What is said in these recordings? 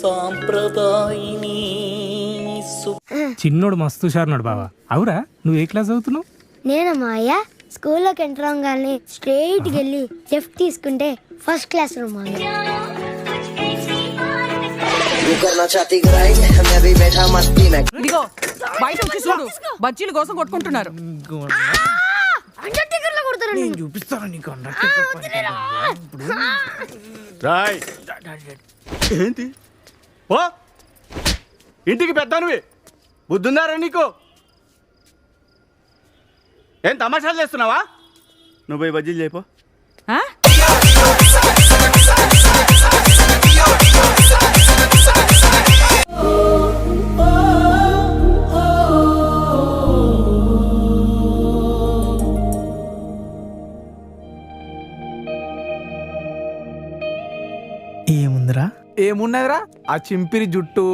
సాంప్రదాయిని చిన్నోడు మస్తు షార్నాడు బావా. అవురా, నువ్వు ఏ క్లాస్ చదువుతున్నావు? నేనమ్మా అయ్యా స్కూల్లోకి ఎంటర్ అవగానే స్ట్రైట్కి వెళ్ళి లెఫ్ట్ తీసుకుంటే ఫస్ట్ క్లాస్ రూమ్ అయ్యా. ఇదిగో బయట వచ్చి చూడు, బజ్జీల కోసం కొట్టుకుంటున్నారు. చూపిస్తాను నీకు. ఏంటి ఓ ఇంటికి పెద్దానివి, బుద్ధున్నారా నీకు? ఏం తమాషాలు చేస్తున్నావా? నువ్వు పోయి బజ్జీలు చేయపో. ఆ? ఏముందిరా? ఏమున్నదిరా? ఆ చింపిరి జుట్టు,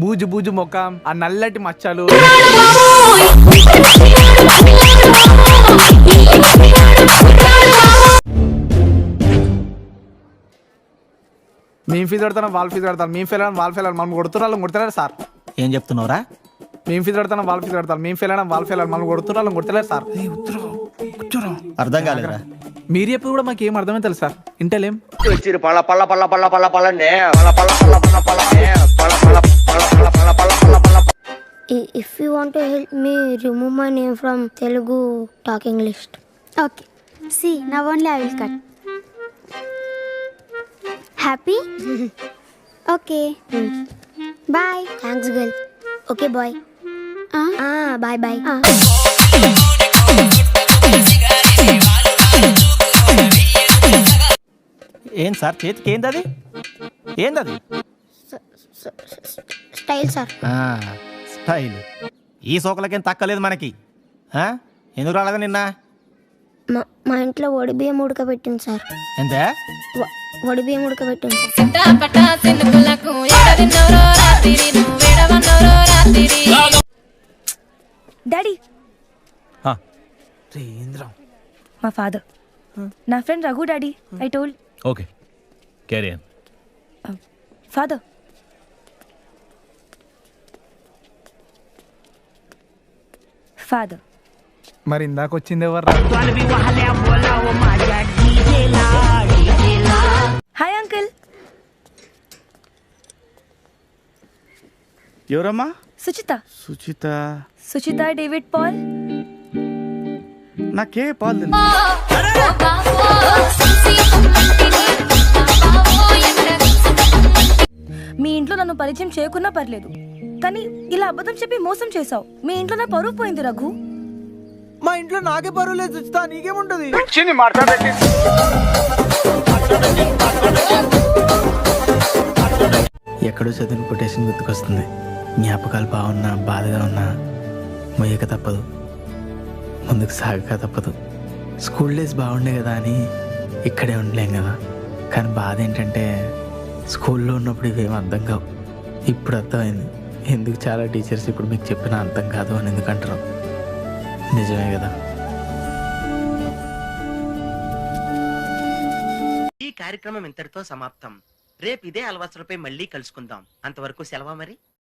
బూజు బూజు ముఖం, ఆ నల్లటి మచ్చలు. మేము ఫీజు కడతాం, వాళ్ళు ఫీజు కడతారు. మేము ఫెయిల్ వాళ్ళు ఫెయిల్ మనం కొడుతున్నారు సార్. ఏం చెప్తున్నావురా? మేము ఫీజు కడతాం, వాళ్ళు ఫీజు కడతారు. మేము ఫెయిల్ వాళ్ళు ఫెయిల్ మనం కొడుతున్నారు సార్. అర్థం కాలేదురా. మీరు చెప్పి కూడా మాకు ఏం అర్థమే తెలుసు sir. ఇంటలేం If you want to help me remove my name from Telugu talking list. Okay. See, now only I will cut. Happy? Okay. Bye. Thanks, girl. Okay, boy. Bye, bye. ఏం sir చేతికి ఏందది? ఏందది? Style sir. Style. ఈ సోకలకేం తక్కలేదు మనకి. ఎందుకు రాలేదా నిన్న? మా ఇంట్లో వడి బియ్యం ఉడకబెట్టింది సార్. ఎంత? వడి బియ్యం ఉడకబెట్టింది డాడీ. మా ఫాదర్ నా friend Raghu daddy. I told. Okay, carry on. Father, father. మరి ఇందాక వచ్చింది ఎవరు? Hi uncle. ఎవరమ్మా? సుచిత. సుచిత. Suchitha David Paul. నాకే పాలు. మీ ఇంట్లో నన్ను పరిచయం చేయకున్నా పర్లేదు, కానీ ఇలా అబద్ధం చెప్పి మోసం చేసావు. మీ ఇంట్లో నా పరువు పోయింది రఘు. మా ఇంట్లో నాకే పరువు లేదు సుచిత, నీకేముంటది? ఎక్కడో చదివిన కొటేషన్ గుర్తుకొస్తుంది. జ్ఞాపకాలు బాగున్నా బాధగా ఉన్నా మొయ్యక తప్పదు, ముందుకు సాగక తప్పదు. స్కూల్ డేస్ బాగుండే కదా అని ఇక్కడే ఉండలేం కదా. కానీ బాధ ఏంటంటే స్కూల్లో ఉన్నప్పుడు ఇవేం అర్థం కావు. ఇప్పుడు అర్థమైంది ఎందుకు చాలా టీచర్స్ ఇప్పుడు మీకు చెప్పిన అర్థం కాదు అని ఎందుకంటారు. నిజమే కదా. ఈ కార్యక్రమం ఇంతటితో సమాప్తం. రేపు ఇదే అలవాసులపై మళ్ళీ కలుసుకుందాం. అంతవరకు సెలవా మరి.